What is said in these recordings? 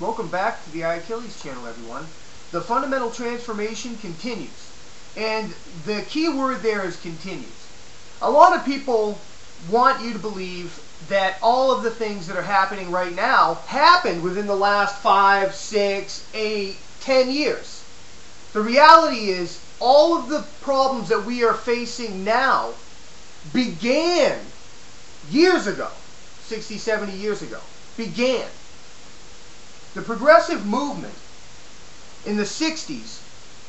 Welcome back to the Achilles channel, everyone. The fundamental transformation continues. And the key word there is continues. A lot of people want you to believe that all of the things that are happening right now happened within the last 5, 6, 8, 10 years. The reality is all of the problems that we are facing now began years ago, 60, 70 years ago, began. The progressive movement in the 60s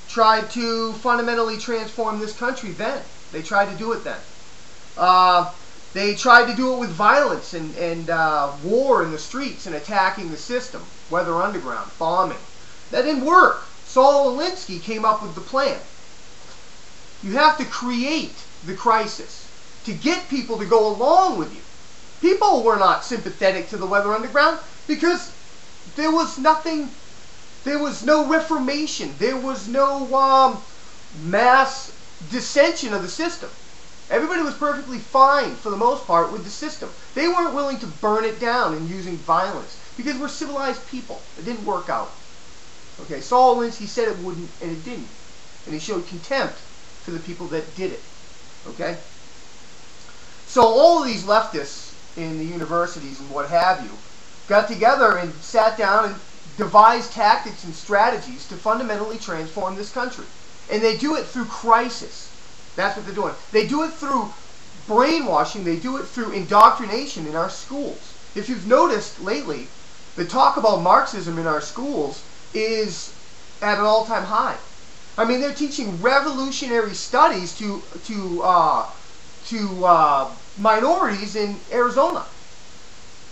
tried to fundamentally transform this country then. They tried to do it then. They tried to do it with violence and war in the streets and attacking the system, whether underground, bombing. That didn't work. Saul Alinsky came up with the plan. You have to create the crisis to get people to go along with you. People were not sympathetic to the Weather Underground because there was nothing, there was no reformation, there was no mass dissension of the system. Everybody was perfectly fine, for the most part, with the system. They weren't willing to burn it down and using violence because we're civilized people. It didn't work out. Okay, Saul Alinsky said it wouldn't, and it didn't. And he showed contempt for the people that did it. Okay? So all of these leftists in the universities and what have you got together and sat down and devised tactics and strategies to fundamentally transform this country. And they do it through crisis. That's what they're doing. They do it through brainwashing. They do it through indoctrination in our schools. If you've noticed lately, the talk about Marxism in our schools is at an all-time high. I mean, they're teaching revolutionary studies to minorities in Arizona.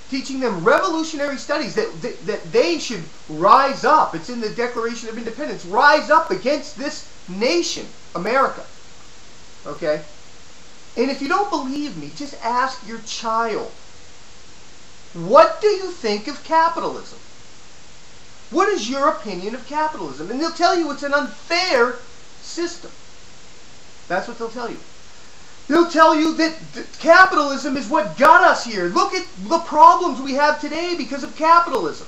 Teaching them revolutionary studies that they should rise up. It's in the Declaration of Independence. Rise up against this nation, America. Okay? And if you don't believe me, just ask your child. What do you think of capitalism? What is your opinion of capitalism? And they'll tell you it's an unfair system. That's what they'll tell you. They'll tell you that capitalism is what got us here. Look at the problems we have today because of capitalism.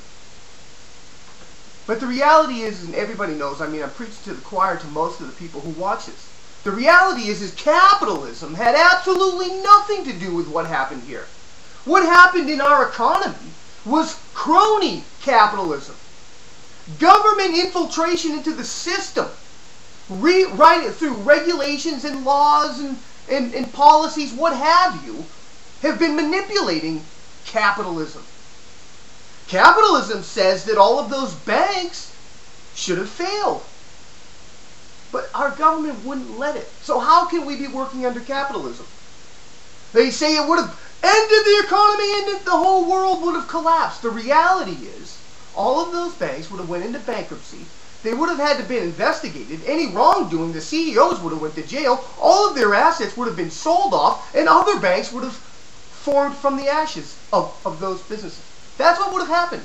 But the reality is, and everybody knows, I mean, I'm preaching to the choir to most of the people who watch this. The reality is capitalism had absolutely nothing to do with what happened here. What happened in our economy was crony capitalism. Government infiltration into the system. Through regulations and laws and policies, what have you, have been manipulating capitalism. Capitalism says that all of those banks should have failed. But our government wouldn't let it. So how can we be working under capitalism? They say it would have ended the economy and the whole world would have collapsed. The reality is, all of those banks would have went into bankruptcy. They would have had to been investigated. Any wrongdoing, the CEOs would have went to jail. All of their assets would have been sold off, and other banks would have formed from the ashes of those businesses. That's what would have happened.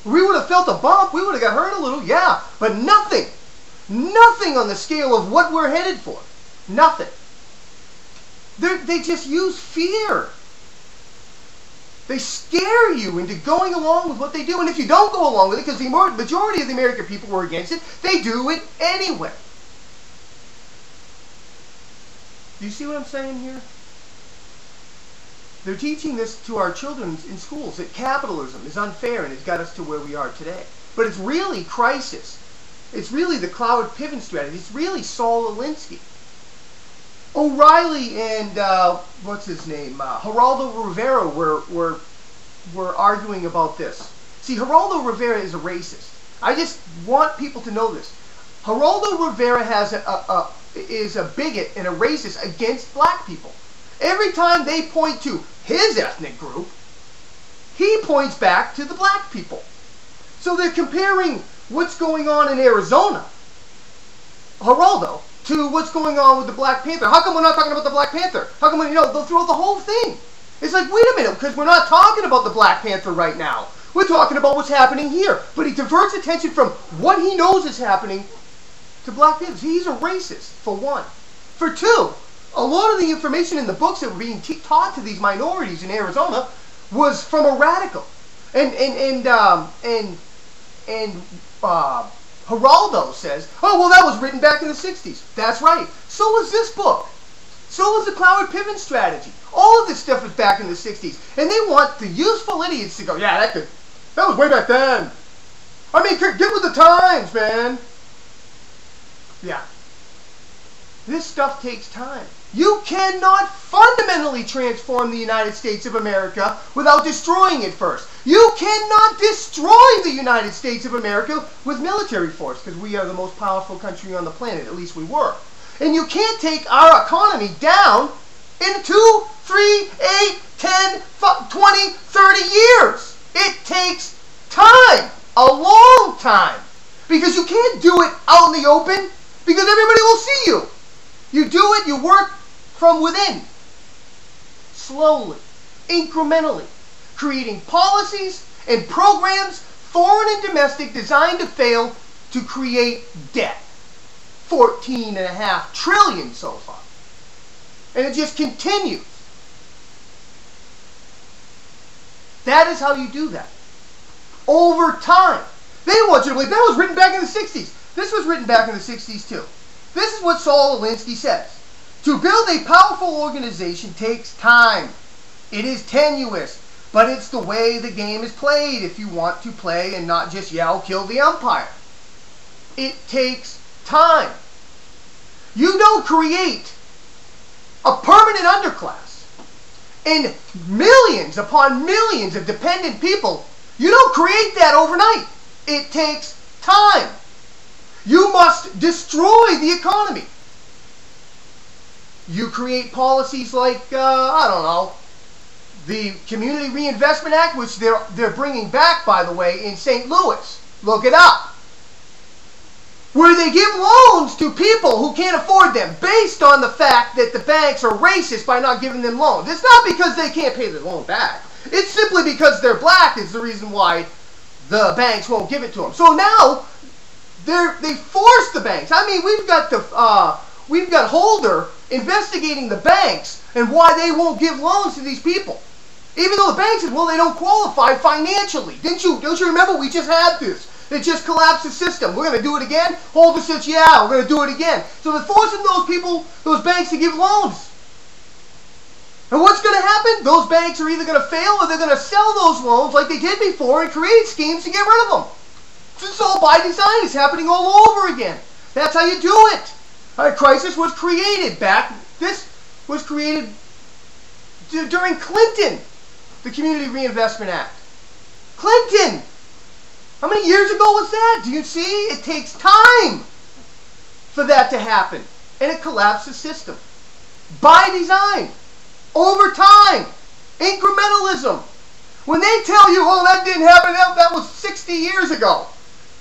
We would have felt a bump. We would have got hurt a little, yeah, but nothing. Nothing on the scale of what we're headed for. Nothing. They just use fear. They scare you into going along with what they do. And if you don't go along with it, because the majority of the American people were against it, they do it anyway. Do you see what I'm saying here? They're teaching this to our children in schools, that capitalism is unfair and it's got us to where we are today. But it's really crisis. It's really the Cloud Piven strategy. It's really Saul Alinsky. O'Reilly and, what's his name, Geraldo Rivera were arguing about this. See, Geraldo Rivera is a racist. I just want people to know this. Geraldo Rivera is a bigot and a racist against black people. Every time they point to his ethnic group, he points back to the black people. So they're comparing what's going on in Arizona, Geraldo, to what's going on with the Black Panther. How come we're not talking about the Black Panther? How come, they'll throw the whole thing. It's like, wait a minute, because we're not talking about the Black Panther right now. We're talking about what's happening here. But he diverts attention from what he knows is happening to Black Panthers. He's a racist, for one. For two, a lot of the information in the books that were being taught to these minorities in Arizona was from a radical. And Geraldo says, oh, well, that was written back in the 60s. That's right. So was this book. So was the Cloward Piven strategy. All of this stuff was back in the 60s. And they want the useful idiots to go, yeah, that was way back then. I mean, get with the times, man. Yeah. This stuff takes time. You cannot fundamentally transform the United States of America without destroying it first. You cannot destroy the United States of America with military force, because we are the most powerful country on the planet. At least we were. And you can't take our economy down in 2, 3, 8, 10, 20, 30 years. It takes time. A long time. Because you can't do it out in the open, because everybody will see you. You do it, you work from within. Slowly, incrementally, creating policies and programs, foreign and domestic, designed to fail to create debt. 14.5 trillion so far. And it just continues. That is how you do that. Over time. They want you to believe that was written back in the 60s. This was written back in the 60s too. This is what Saul Alinsky says. To build a powerful organization takes time. It is tenuous, but it's the way the game is played if you want to play and not just yell, kill the umpire. It takes time. You don't create a permanent underclass and millions upon millions of dependent people. You don't create that overnight. It takes time. You must destroy the economy. You create policies like, I don't know, the Community Reinvestment Act, which they're bringing back, by the way, in St. Louis. Look it up. Where they give loans to people who can't afford them based on the fact that the banks are racist by not giving them loans. It's not because they can't pay the loan back. It's simply because they're black is the reason why the banks won't give it to them. So now they force the banks. I mean, we've got Holder investigating the banks and why they won't give loans to these people, even though the bank said, well, they don't qualify financially. Don't you remember? We just had this. It just collapsed the system. We're going to do it again. Holder says, yeah, we're going to do it again. So they're forcing those people, those banks, to give loans. And what's going to happen? Those banks are either going to fail or they're going to sell those loans like they did before and create schemes to get rid of them. This is all by design. It's happening all over again. That's how you do it. A crisis was created back. This was created during Clinton, the Community Reinvestment Act. Clinton! How many years ago was that? Do you see? It takes time for that to happen. And it collapses the system. By design. Over time. Incrementalism. When they tell you, oh, that didn't happen, that was 60 years ago,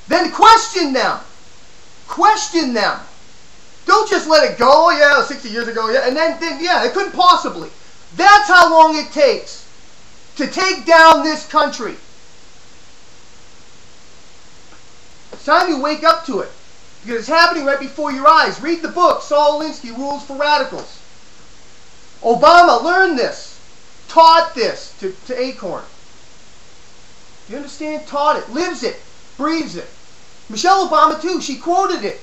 then question them. Question them. Don't just let it go, oh yeah, it was 60 years ago, yeah, and then yeah, it couldn't possibly. That's how long it takes to take down this country. It's time you wake up to it, because it's happening right before your eyes. Read the book, Saul Alinsky, Rules for Radicals. Obama learned this, taught this to Acorn. You understand? Taught it, lives it, breathes it. Michelle Obama too, she quoted it.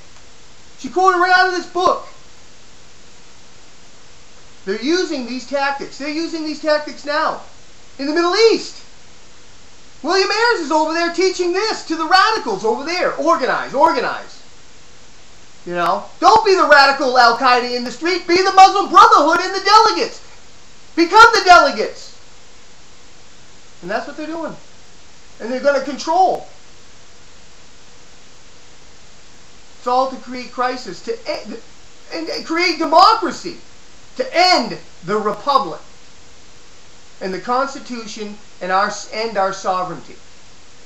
She quoted right out of this book. They're using these tactics. They're using these tactics now in the Middle East. William Ayers is over there teaching this to the radicals over there. Organize, organize. You know, don't be the radical Al-Qaeda in the street. Be the Muslim Brotherhood in the delegates. Become the delegates. And that's what they're doing. And they're going to control. It's all to create crisis, to end, and create democracy, to end the republic and the Constitution and end our sovereignty.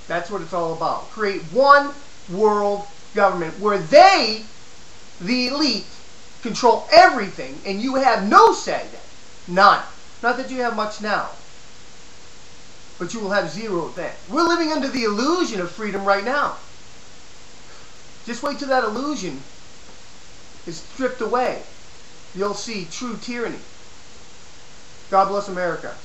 That's what it's all about. Create one world government where they, the elite, control everything and you have no say then. None. Not that you have much now, but you will have zero then. We're living under the illusion of freedom right now. Just wait till that illusion is stripped away. You'll see true tyranny. God bless America.